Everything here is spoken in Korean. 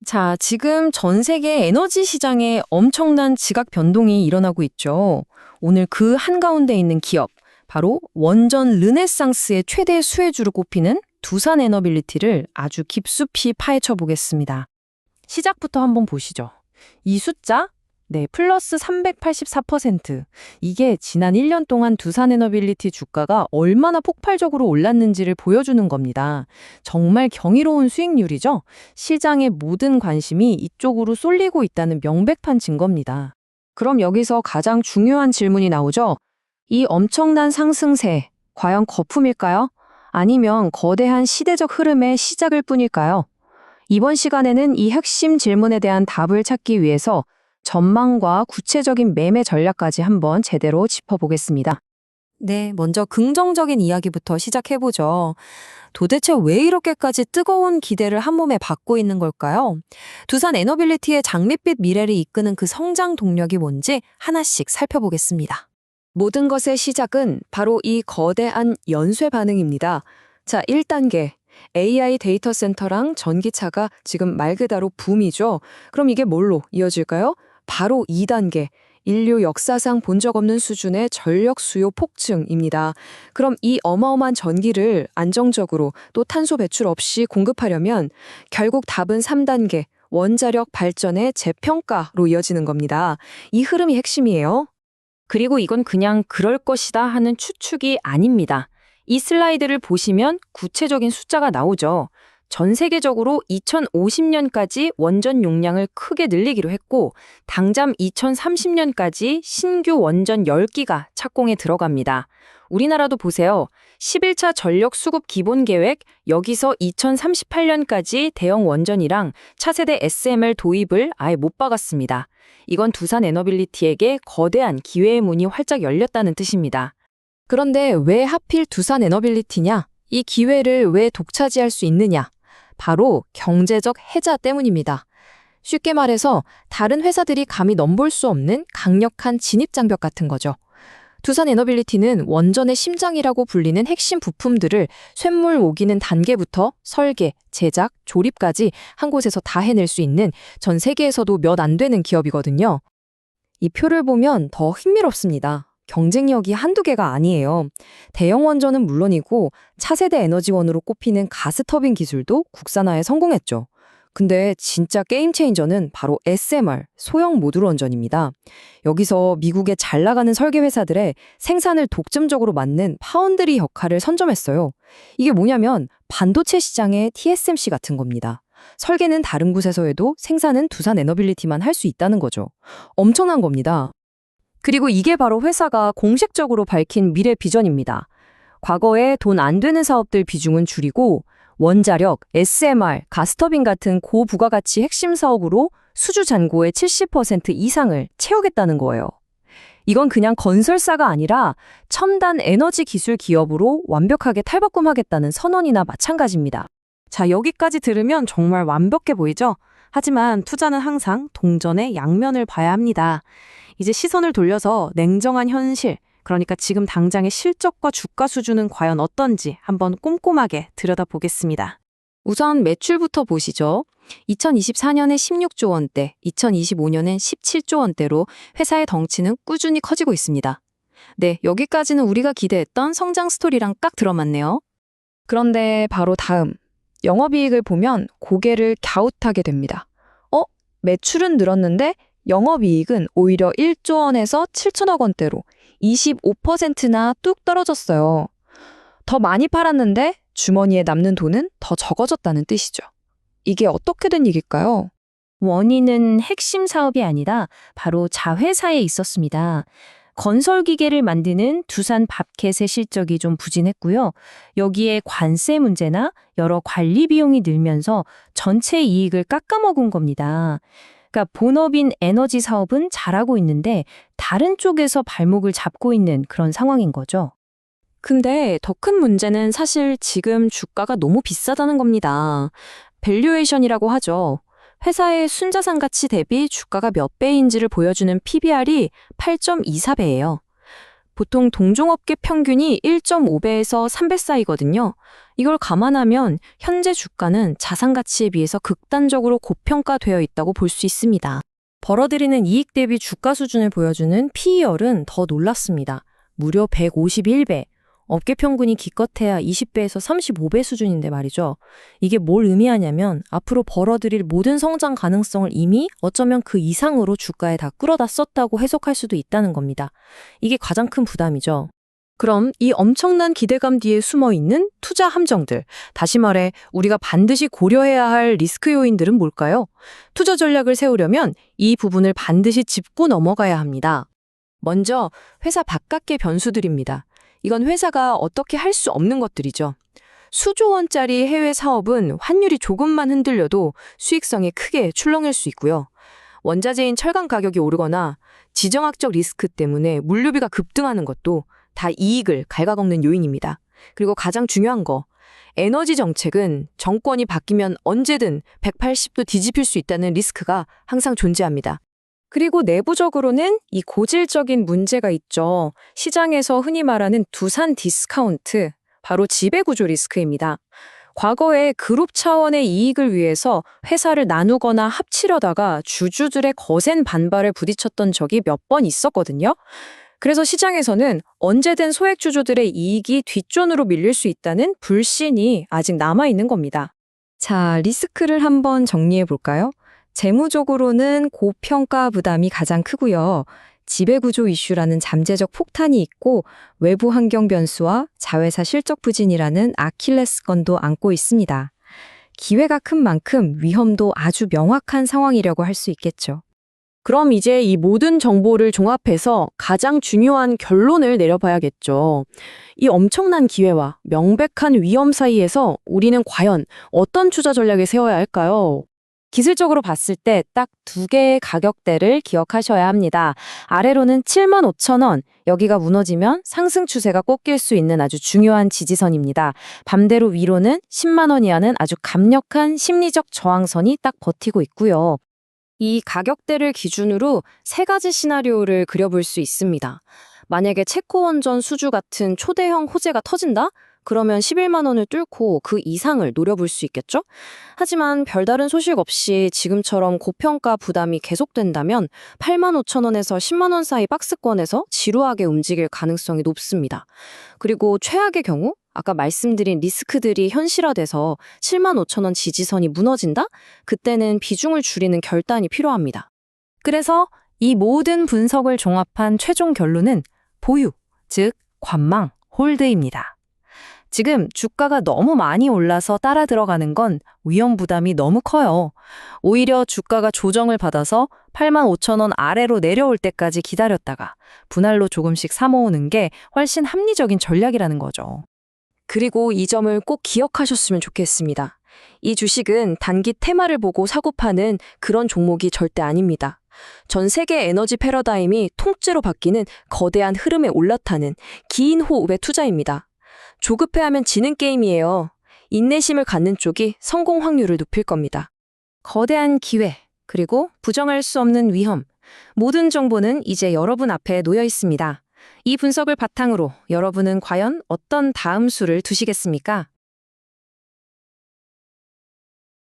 자, 지금 전 세계 에너지 시장에 엄청난 지각 변동이 일어나고 있죠. 오늘 그 한가운데 있는 기업, 바로 원전 르네상스의 최대 수혜주로 꼽히는 두산 에너빌리티를 아주 깊숙이 파헤쳐 보겠습니다. 시작부터 한번 보시죠. 이 숫자, 네, 플러스 384%. 이게 지난 1년 동안 두산 에너빌리티 주가가 얼마나 폭발적으로 올랐는지를 보여주는 겁니다. 정말 경이로운 수익률이죠? 시장의 모든 관심이 이쪽으로 쏠리고 있다는 명백한 증거입니다. 그럼 여기서 가장 중요한 질문이 나오죠? 이 엄청난 상승세, 과연 거품일까요? 아니면 거대한 시대적 흐름의 시작일 뿐일까요? 이번 시간에는 이 핵심 질문에 대한 답을 찾기 위해서 전망과 구체적인 매매 전략까지 한번 제대로 짚어보겠습니다. 네, 먼저 긍정적인 이야기부터 시작해보죠. 도대체 왜 이렇게까지 뜨거운 기대를 한몸에 받고 있는 걸까요? 두산 에너빌리티의 장밋빛 미래를 이끄는 그 성장 동력이 뭔지 하나씩 살펴보겠습니다. 모든 것의 시작은 바로 이 거대한 연쇄 반응입니다. 자, 1단계. AI 데이터 센터랑 전기차가 지금 말 그대로 붐이죠. 그럼 이게 뭘로 이어질까요? 바로 2단계. 인류 역사상 본 적 없는 수준의 전력 수요 폭증입니다. 그럼 이 어마어마한 전기를 안정적으로 또 탄소 배출 없이 공급하려면 결국 답은 3단계. 원자력 발전의 재평가로 이어지는 겁니다. 이 흐름이 핵심이에요. 그리고 이건 그냥 그럴 것이다 하는 추측이 아닙니다. 이 슬라이드를 보시면 구체적인 숫자가 나오죠. 전 세계적으로 2050년까지 원전 용량을 크게 늘리기로 했고 당장 2030년까지 신규 원전 10기가 착공에 들어갑니다. 우리나라도 보세요. 11차 전력 수급 기본 계획 여기서 2038년까지 대형 원전이랑 차세대 SMR 도입을 아예 못 박았습니다. 이건 두산 에너빌리티에게 거대한 기회의 문이 활짝 열렸다는 뜻입니다. 그런데 왜 하필 두산 에너빌리티냐? 이 기회를 왜 독차지할 수 있느냐? 바로 경제적 해자 때문입니다. 쉽게 말해서 다른 회사들이 감히 넘볼 수 없는 강력한 진입장벽 같은 거죠. 두산 에너빌리티는 원전의 심장이라고 불리는 핵심 부품들을 쇳물 오기는 단계부터 설계, 제작, 조립까지 한 곳에서 다 해낼 수 있는 전 세계에서도 몇 안 되는 기업이거든요. 이 표를 보면 더 흥미롭습니다. 경쟁력이 한두 개가 아니에요. 대형 원전은 물론이고 차세대 에너지원으로 꼽히는 가스터빈 기술도 국산화에 성공했죠. 근데 진짜 게임 체인저는 바로 SMR, 소형 모듈 원전입니다. 여기서 미국의 잘 나가는 설계 회사들의 생산을 독점적으로 맡는 파운드리 역할을 선점했어요. 이게 뭐냐면 반도체 시장의 TSMC 같은 겁니다. 설계는 다른 곳에서 해도 생산은 두산 에너빌리티만 할 수 있다는 거죠. 엄청난 겁니다. 그리고 이게 바로 회사가 공식적으로 밝힌 미래 비전입니다. 과거에 돈 안 되는 사업들 비중은 줄이고 원자력, SMR, 가스터빈 같은 고부가가치 핵심 사업으로 수주 잔고의 70% 이상을 채우겠다는 거예요. 이건 그냥 건설사가 아니라 첨단 에너지 기술 기업으로 완벽하게 탈바꿈하겠다는 선언이나 마찬가지입니다. 자, 여기까지 들으면 정말 완벽해 보이죠? 하지만 투자는 항상 동전의 양면을 봐야 합니다. 이제 시선을 돌려서 냉정한 현실, 그러니까 지금 당장의 실적과 주가 수준은 과연 어떤지 한번 꼼꼼하게 들여다보겠습니다. 우선 매출부터 보시죠. 2024년에 16조 원대, 2025년엔 17조 원대로 회사의 덩치는 꾸준히 커지고 있습니다. 네, 여기까지는 우리가 기대했던 성장 스토리랑 딱 들어맞네요. 그런데 바로 다음, 영업이익을 보면 고개를 갸웃하게 됩니다. 매출은 늘었는데 영업이익은 오히려 1조 원에서 7천억 원대로 25%나 뚝 떨어졌어요. 더 많이 팔았는데 주머니에 남는 돈은 더 적어졌다는 뜻이죠. 이게 어떻게 된 일일까요? 원인은 핵심 사업이 아니라 바로 자회사에 있었습니다. 건설기계를 만드는 두산 밥켓의 실적이 좀 부진했고요. 여기에 관세 문제나 여러 관리 비용이 늘면서 전체 이익을 깎아먹은 겁니다. 그러니까 본업인 에너지 사업은 잘하고 있는데 다른 쪽에서 발목을 잡고 있는 그런 상황인 거죠. 근데 더 큰 문제는 사실 지금 주가가 너무 비싸다는 겁니다. 밸류에이션이라고 하죠. 회사의 순자산 가치 대비 주가가 몇 배인지를 보여주는 PBR이 8.24배예요. 보통 동종업계 평균이 1.5배에서 3배 사이거든요. 이걸 감안하면 현재 주가는 자산 가치에 비해서 극단적으로 고평가되어 있다고 볼 수 있습니다. 벌어들이는 이익 대비 주가 수준을 보여주는 PER은 더 놀랐습니다. 무려 151배. 업계 평균이 기껏해야 20배에서 35배 수준인데 말이죠. 이게 뭘 의미하냐면 앞으로 벌어들일 모든 성장 가능성을 이미 어쩌면 그 이상으로 주가에 다 끌어다 썼다고 해석할 수도 있다는 겁니다. 이게 가장 큰 부담이죠. 그럼 이 엄청난 기대감 뒤에 숨어 있는 투자 함정들, 다시 말해 우리가 반드시 고려해야 할 리스크 요인들은 뭘까요? 투자 전략을 세우려면 이 부분을 반드시 짚고 넘어가야 합니다. 먼저 회사 바깥의 변수들입니다. 이건 회사가 어떻게 할 수 없는 것들이죠. 수조 원짜리 해외 사업은 환율이 조금만 흔들려도 수익성이 크게 출렁일 수 있고요. 원자재인 철강 가격이 오르거나 지정학적 리스크 때문에 물류비가 급등하는 것도 다 이익을 갉아먹는 요인입니다. 그리고 가장 중요한 거, 에너지 정책은 정권이 바뀌면 언제든 180도 뒤집힐 수 있다는 리스크가 항상 존재합니다. 그리고 내부적으로는 이 고질적인 문제가 있죠. 시장에서 흔히 말하는 두산 디스카운트, 바로 지배구조 리스크입니다. 과거에 그룹 차원의 이익을 위해서 회사를 나누거나 합치려다가 주주들의 거센 반발에 부딪혔던 적이 몇 번 있었거든요. 그래서 시장에서는 언제든 소액 주주들의 이익이 뒷전으로 밀릴 수 있다는 불신이 아직 남아있는 겁니다. 자, 리스크를 한번 정리해 볼까요? 재무적으로는 고평가 부담이 가장 크고요. 지배구조 이슈라는 잠재적 폭탄이 있고 외부 환경 변수와 자회사 실적 부진이라는 아킬레스건도 안고 있습니다. 기회가 큰 만큼 위험도 아주 명확한 상황이라고 할 수 있겠죠. 그럼 이제 이 모든 정보를 종합해서 가장 중요한 결론을 내려봐야겠죠. 이 엄청난 기회와 명백한 위험 사이에서 우리는 과연 어떤 투자 전략을 세워야 할까요? 기술적으로 봤을 때 딱 두 개의 가격대를 기억하셔야 합니다. 아래로는 75,000원, 여기가 무너지면 상승 추세가 꺾일 수 있는 아주 중요한 지지선입니다. 반대로 위로는 10만 원 이하는 아주 강력한 심리적 저항선이 딱 버티고 있고요. 이 가격대를 기준으로 세 가지 시나리오를 그려볼 수 있습니다. 만약에 체코 원전 수주 같은 초대형 호재가 터진다? 그러면 11만 원을 뚫고 그 이상을 노려볼 수 있겠죠? 하지만 별다른 소식 없이 지금처럼 고평가 부담이 계속된다면 8만 5천 원에서 10만 원 사이 박스권에서 지루하게 움직일 가능성이 높습니다. 그리고 최악의 경우 아까 말씀드린 리스크들이 현실화돼서 7만 5천 원 지지선이 무너진다? 그때는 비중을 줄이는 결단이 필요합니다. 그래서 이 모든 분석을 종합한 최종 결론은 보유, 즉 관망, 홀드입니다. 지금 주가가 너무 많이 올라서 따라 들어가는 건 위험 부담이 너무 커요. 오히려 주가가 조정을 받아서 8만 5천 원 아래로 내려올 때까지 기다렸다가 분할로 조금씩 사모으는 게 훨씬 합리적인 전략이라는 거죠. 그리고 이 점을 꼭 기억하셨으면 좋겠습니다. 이 주식은 단기 테마를 보고 사고 파는 그런 종목이 절대 아닙니다. 전 세계 에너지 패러다임이 통째로 바뀌는 거대한 흐름에 올라타는 긴 호흡의 투자입니다. 조급해하면 지는 게임이에요. 인내심을 갖는 쪽이 성공 확률을 높일 겁니다. 거대한 기회, 그리고 부정할 수 없는 위험, 모든 정보는 이제 여러분 앞에 놓여 있습니다. 이 분석을 바탕으로 여러분은 과연 어떤 다음 수를 두시겠습니까?